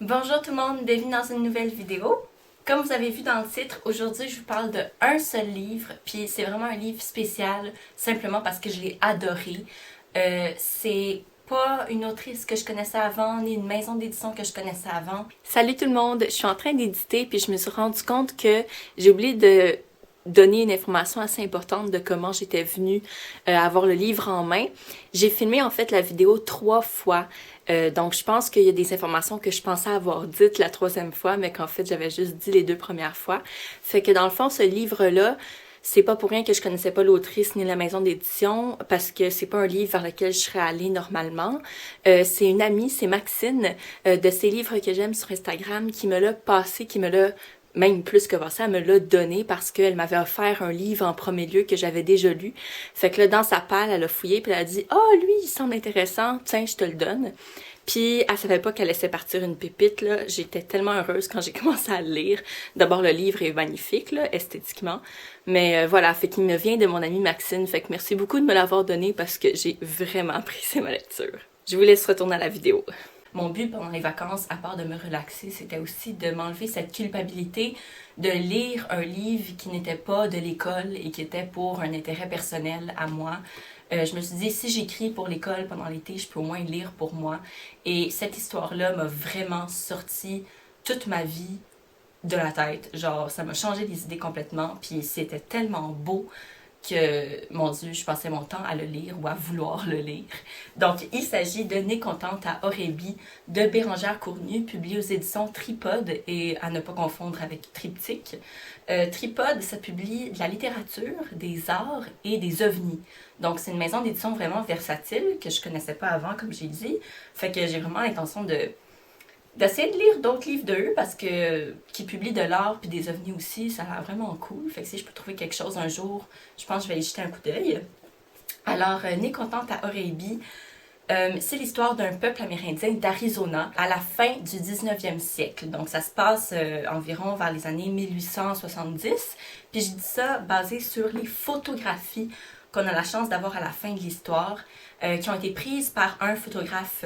Bonjour tout le monde, bienvenue dans une nouvelle vidéo. Comme vous avez vu dans le titre, aujourd'hui je vous parle de un seul livre, puis c'est vraiment un livre spécial, simplement parce que je l'ai adoré. C'est pas une autrice que je connaissais avant, ni une maison d'édition que je connaissais avant. Salut tout le monde, je suis en train d'éditer, puis je me suis rendu compte que j'ai oublié de donner une information assez importante de comment j'étais venue avoir le livre en main. J'ai filmé en fait la vidéo 3 fois. Donc je pense qu'il y a des informations que je pensais avoir dites la troisième fois, mais qu'en fait j'avais juste dit les 2 premières fois. Fait que dans le fond, ce livre-là, c'est pas pour rien que je connaissais pas l'autrice ni la maison d'édition, parce que c'est pas un livre vers lequel je serais allée normalement. C'est une amie, c'est Maxine, de ses livres que j'aime sur Instagram, qui me l'a passé, qui me l'a même plus que ça, elle me l'a donné parce qu'elle m'avait offert un livre en premier lieu que j'avais déjà lu. Fait que là, dans sa palle, elle a fouillé puis elle a dit « Oh, lui, il semble intéressant, tiens, je te le donne. » Puis elle savait pas qu'elle laissait partir une pépite, là. J'étais tellement heureuse quand j'ai commencé à le lire. D'abord, le livre est magnifique, là, esthétiquement. Mais voilà, fait qu'il me vient de mon amie Maxine. Fait que merci beaucoup de me l'avoir donné parce que j'ai vraiment apprécié ma lecture. Je vous laisse retourner à la vidéo. Mon but pendant les vacances, à part de me relaxer, c'était aussi de m'enlever cette culpabilité de lire un livre qui n'était pas de l'école et qui était pour un intérêt personnel à moi. Je me suis dit, si j'écris pour l'école pendant l'été, je peux au moins lire pour moi. Et cette histoire-là m'a vraiment sorti toute ma vie de la tête. Genre, ça m'a changé les idées complètement, puis c'était tellement beau que, mon Dieu, je passais mon temps à le lire ou à vouloir le lire. Donc, il s'agit de Nez contente à Aurélie de Bérengère Cournu, publié aux éditions Tripode et à ne pas confondre avec Triptyque. Tripode, ça publie de la littérature, des arts et des ovnis. Donc, c'est une maison d'édition vraiment versatile que je connaissais pas avant, comme j'ai dit. Fait que j'ai vraiment l'intention d'essayer de lire d'autres livres d'eux parce que qui publient de l'art puis des ovnis aussi, ça a l'air vraiment cool. Fait que si je peux trouver quelque chose un jour, je pense que je vais y jeter un coup d'œil. Alors, Nez contente à Aurélie, c'est l'histoire d'un peuple amérindien d'Arizona à la fin du 19e siècle. Donc, ça se passe environ vers les années 1870. Puis je dis ça basé sur les photographies qu'on a la chance d'avoir à la fin de l'histoire, qui ont été prises par un photographe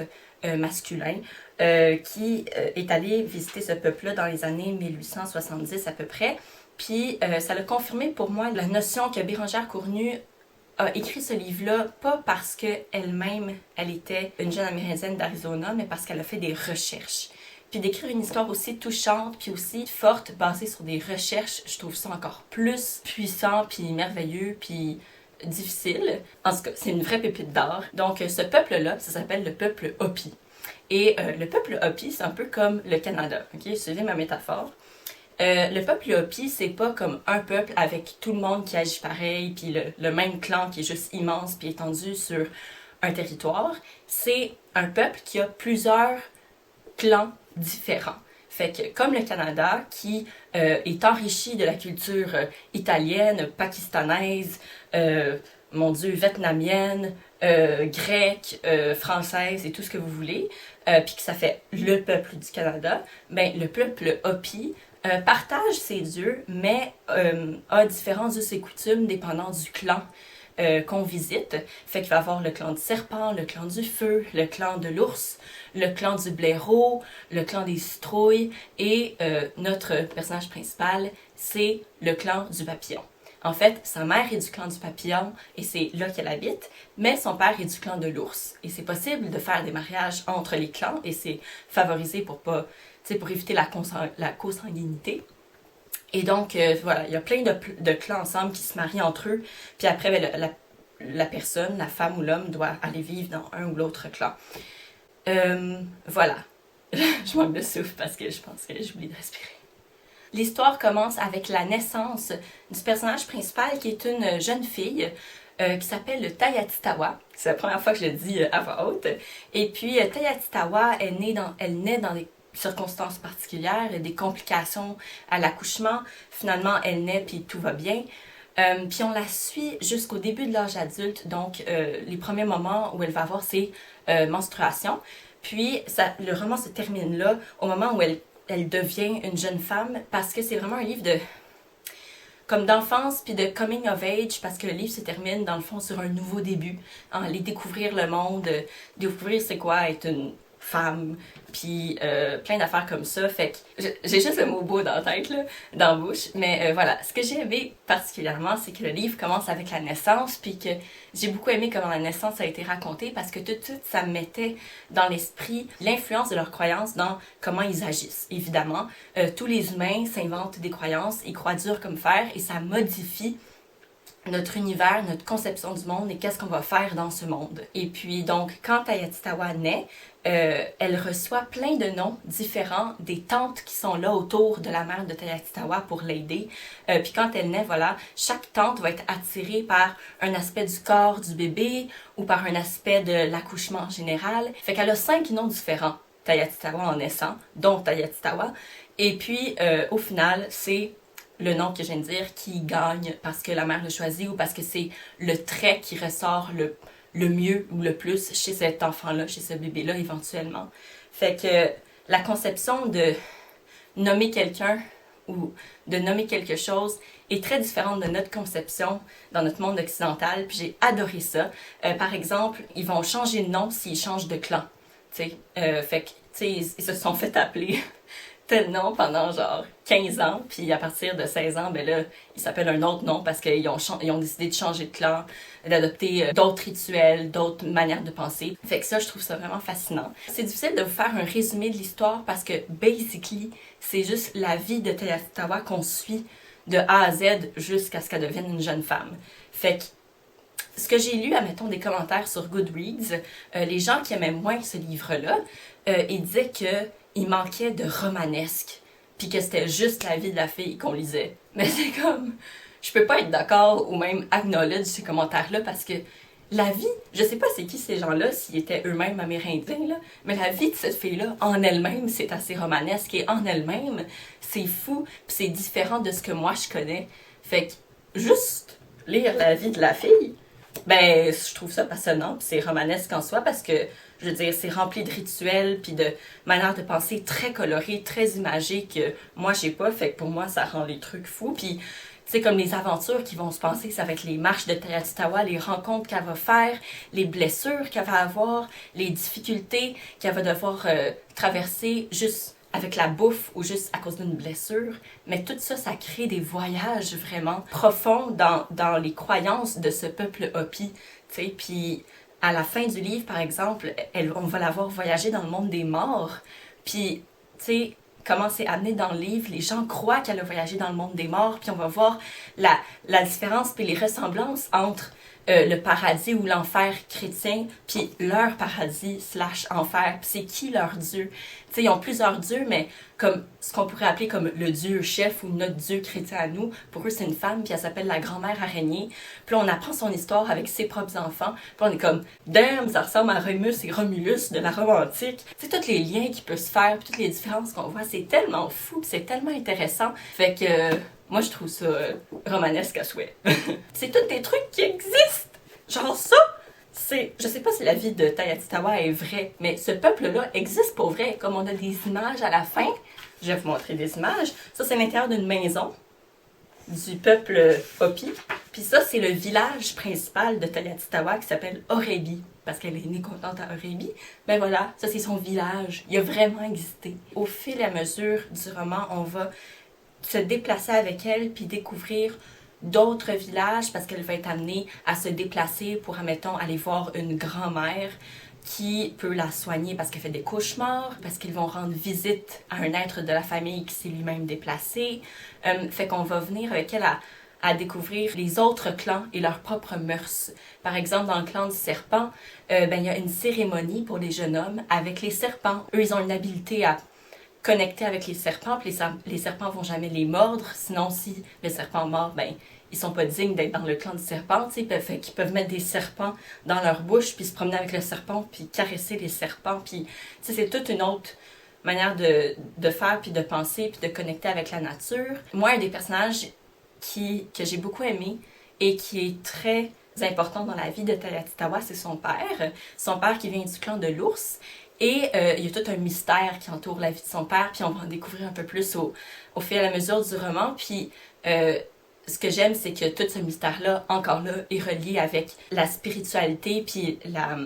masculin qui est allé visiter ce peuple-là dans les années 1870 à peu près. Puis ça a confirmé pour moi la notion que Bérengère Cournu a écrit ce livre-là, pas parce qu'elle-même, elle était une jeune amérindienne d'Arizona, mais parce qu'elle a fait des recherches. Puis d'écrire une histoire aussi touchante, puis aussi forte, basée sur des recherches, je trouve ça encore plus puissant, puis merveilleux, puis difficile. En tout cas, c'est une vraie pépite d'art. Donc, ce peuple-là, ça s'appelle le peuple Hopi. Et le peuple Hopi, c'est un peu comme le Canada, ok? Suivez ma métaphore. Le peuple Hopi, c'est pas comme un peuple avec tout le monde qui agit pareil, puis le même clan qui est juste immense puis étendu sur un territoire. C'est un peuple qui a plusieurs clans différents. Fait que comme le Canada, qui est enrichi de la culture italienne, pakistanaise, mon Dieu, vietnamienne, grecque, française et tout ce que vous voulez, puis que ça fait le peuple du Canada, ben le peuple Hopi partage ses dieux, mais a différents us et coutumes dépendant du clan qu'on visite. Fait qu'il va y avoir le clan du serpent, le clan du feu, le clan de l'ours, le clan du blaireau, le clan des citrouilles et notre personnage principal, c'est le clan du papillon. En fait, sa mère est du clan du papillon et c'est là qu'elle habite, mais son père est du clan de l'ours. Et c'est possible de faire des mariages entre les clans et c'est favorisé pour pas, pour éviter la consanguinité. Et donc, voilà, il y a plein de clans ensemble qui se marient entre eux. Puis après, ben, la personne, la femme ou l'homme, doit aller vivre dans un ou l'autre clan. Voilà. Je manque de souffle parce que je pense que j'oublie de respirer. L'histoire commence avec la naissance du personnage principal qui est une jeune fille qui s'appelle Tayatitawa. C'est la première fois que je le dis à voix haute. Et puis, Tayatitawa, elle naît dans des circonstances particulières, des complications à l'accouchement. Finalement, elle naît puis tout va bien. Puis on la suit jusqu'au début de l'âge adulte, donc les premiers moments où elle va avoir ses menstruations. Puis le roman se termine là, au moment où elle devient une jeune femme, parce que c'est vraiment un livre comme d'enfance puis de coming of age, parce que le livre se termine dans le fond sur un nouveau début, aller découvrir le monde, découvrir c'est quoi être une femme, puis plein d'affaires comme ça. Fait que j'ai juste le mot beau dans la tête, là, dans la bouche. Mais voilà, ce que j'ai aimé particulièrement, c'est que le livre commence avec la naissance, puis que j'ai beaucoup aimé comment la naissance a été racontée, parce que tout de suite, ça mettait dans l'esprit l'influence de leurs croyances dans comment ils agissent. Évidemment, tous les humains s'inventent des croyances, ils croient dur comme fer, et ça modifie notre univers, notre conception du monde et qu'est-ce qu'on va faire dans ce monde. Et puis donc, quand Hayatitawa naît, elle reçoit plein de noms différents des tantes qui sont là autour de la mère de Hayatitawa pour l'aider. Puis quand elle naît, voilà, chaque tante va être attirée par un aspect du corps du bébé ou par un aspect de l'accouchement en général. Fait qu'elle a 5 noms différents, Hayatitawa en naissant, dont Hayatitawa. Et puis, au final, c'est le nom que je viens de dire qui gagne parce que la mère l'a choisi ou parce que c'est le trait qui ressort le mieux ou le plus chez cet enfant-là, chez ce bébé-là éventuellement. Fait que la conception de nommer quelqu'un ou de nommer quelque chose est très différente de notre conception dans notre monde occidental, puis j'ai adoré ça. Par exemple, ils vont changer de nom s'ils changent de clan. Fait que, ils se sont fait appeler tel nom pendant genre 15 ans, puis à partir de 16 ans, ben là, ils s'appellent un autre nom parce qu'ils ont décidé de changer de clan, d'adopter d'autres rituels, d'autres manières de penser. Fait que ça, je trouve ça vraiment fascinant. C'est difficile de vous faire un résumé de l'histoire parce que, basically, c'est juste la vie de Hayatitawa qu'on suit de A à Z jusqu'à ce qu'elle devienne une jeune femme. Fait que ce que j'ai lu, admettons, des commentaires sur Goodreads, les gens qui aimaient moins ce livre-là, ils disaient qu'il manquait de romanesque, puis que c'était juste la vie de la fille qu'on lisait. Mais c'est comme, je peux pas être d'accord ou même acknowledge ces commentaires-là parce que la vie, je sais pas c'est qui ces gens-là, s'ils étaient eux-mêmes amérindiens, là, mais la vie de cette fille-là, en elle-même, c'est assez romanesque et en elle-même, c'est fou, puis c'est différent de ce que moi je connais. Fait que juste lire la vie de la fille, ben, je trouve ça passionnant, puis c'est romanesque en soi parce que, je veux dire, c'est rempli de rituels puis de manières de penser très colorées, très imagées que moi j'ai pas, fait que pour moi ça rend les trucs fous. Puis, tu sais, comme les aventures qui vont se passer, ça va être les marches de Hayatitawa, les rencontres qu'elle va faire, les blessures qu'elle va avoir, les difficultés qu'elle va devoir traverser juste avec la bouffe ou juste à cause d'une blessure. Mais tout ça, ça crée des voyages vraiment profonds dans les croyances de ce peuple Hopi, tu sais. Puis à la fin du livre, par exemple, on va la voir voyager dans le monde des morts. Puis, tu sais, comment c'est amené dans le livre, les gens croient qu'elle a voyagé dans le monde des morts, puis on va voir la différence puis les ressemblances entre le paradis ou l'enfer chrétien, puis leur paradis / enfer, puis c'est qui leur dieu. Tu sais, ils ont plusieurs dieux, mais comme ce qu'on pourrait appeler comme le dieu chef ou notre dieu chrétien à nous, pour eux c'est une femme, puis elle s'appelle la grand-mère araignée. Puis là, on apprend son histoire avec ses propres enfants, puis on est comme « Damn, ça ressemble à Remus et Romulus de la Rome antique ». Tu sais, tous les liens qui peuvent se faire, puis toutes les différences qu'on voit, c'est tellement fou, puis c'est tellement intéressant. Fait que moi, je trouve ça romanesque à souhait. C'est tous des trucs qui existent! Genre ça, je sais pas si la vie de Hayatitawa est vraie, mais ce peuple-là existe pour vrai. Comme on a des images à la fin, je vais vous montrer des images. Ça, c'est l'intérieur d'une maison du peuple Hopi. Puis ça, c'est le village principal de Hayatitawa qui s'appelle Orebi, parce qu'elle est née contente à Orebi. Ben voilà, ça c'est son village. Il a vraiment existé. Au fil et à mesure du roman, on va se déplacer avec elle puis découvrir d'autres villages parce qu'elle va être amenée à se déplacer pour, admettons, aller voir une grand-mère qui peut la soigner parce qu'elle fait des cauchemars, parce qu'ils vont rendre visite à un être de la famille qui s'est lui-même déplacé. Fait qu'on va venir avec elle à découvrir les autres clans et leurs propres mœurs. Par exemple, dans le clan du serpent, il y a une cérémonie pour les jeunes hommes avec les serpents. Eux, ils ont une habileté à connecter avec les serpents, puis les serpents vont jamais les mordre, sinon si le serpent mord, ben ils sont pas dignes d'être dans le clan du serpent, tu sais, fait qu'ils peuvent mettre des serpents dans leur bouche, puis se promener avec le serpent, puis caresser les serpents, puis tu sais, c'est toute une autre manière de faire, puis de penser, puis de connecter avec la nature. Moi, un des personnages que j'ai beaucoup aimé et qui est très important dans la vie de Hayatitawa, c'est son père. Son père qui vient du clan de l'ours. Et il y a tout un mystère qui entoure la vie de son père, puis on va en découvrir un peu plus au fil et à la mesure du roman. Puis ce que j'aime, c'est que tout ce mystère-là, encore là, est relié avec la spiritualité puis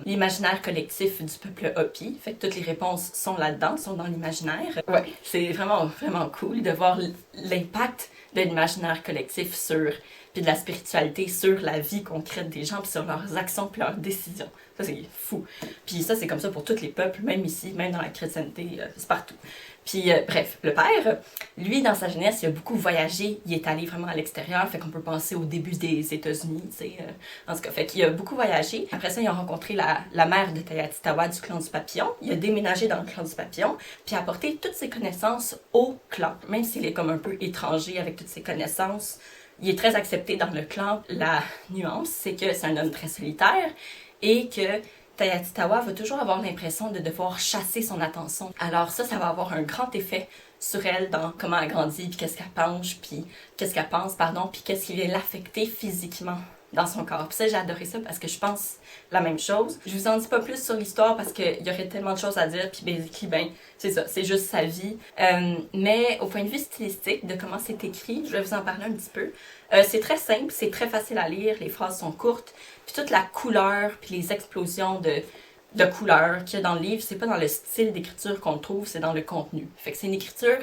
l'imaginaire collectif du peuple Hopi. Fait que toutes les réponses sont là-dedans, sont dans l'imaginaire. Ouais, c'est vraiment, vraiment cool de voir l'impact de l'imaginaire collectif sur, puis de la spiritualité sur la vie concrète des gens, puis sur leurs actions puis leurs décisions. Ça, c'est fou. Puis ça, c'est comme ça pour tous les peuples, même ici, même dans la chrétienté, c'est partout. Puis bref, le père, lui, dans sa jeunesse, il a beaucoup voyagé. Il est allé vraiment à l'extérieur, fait qu'on peut penser au début des États-Unis, tu sais. En tout cas, fait qu'il a beaucoup voyagé. Après ça, il a rencontré la mère de Tayatitawa du clan du Papillon. Il a déménagé dans le clan du Papillon, puis a apporté toutes ses connaissances au clan. Même s'il est comme un peu étranger avec toutes ses connaissances, il est très accepté dans le clan. La nuance, c'est que c'est un homme très solitaire et que Tayatitawa va toujours avoir l'impression de devoir chasser son attention. Alors ça va avoir un grand effet sur elle dans comment elle grandit, puis qu'est-ce qu'elle pense, puis qu'est-ce qui vient l'affecter physiquement dans son corps. Puis ça, j'ai adoré ça parce que je pense la même chose. Je vous en dis pas plus sur l'histoire parce qu'il y aurait tellement de choses à dire, puis basically, ben, c'est ça, c'est juste sa vie. Mais au point de vue stylistique, de comment c'est écrit, je vais vous en parler un petit peu. C'est très simple, c'est très facile à lire, les phrases sont courtes, puis toute la couleur, puis les explosions de couleurs qu'il y a dans le livre, c'est pas dans le style d'écriture qu'on le trouve, c'est dans le contenu. Fait que c'est une écriture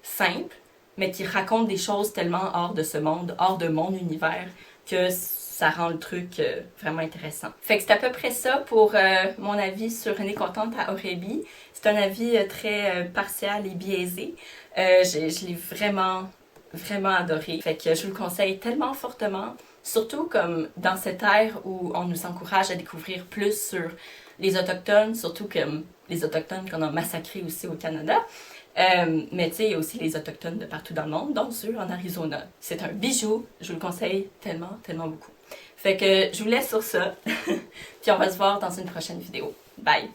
simple, mais qui raconte des choses tellement hors de ce monde, hors de mon univers, que ça rend le truc vraiment intéressant. Fait que c'est à peu près ça pour mon avis sur Renée Contente à Orebi. C'est un avis très partial et biaisé. Je l'ai vraiment adoré. Fait que je vous le conseille tellement fortement, surtout comme dans cette ère où on nous encourage à découvrir plus sur les Autochtones, surtout comme les Autochtones qu'on a massacrés aussi au Canada. Mais tu sais, il y a aussi les Autochtones de partout dans le monde, dont ceux en Arizona. C'est un bijou, je vous le conseille tellement, tellement beaucoup. Fait que je vous laisse sur ça, puis on va se voir dans une prochaine vidéo. Bye!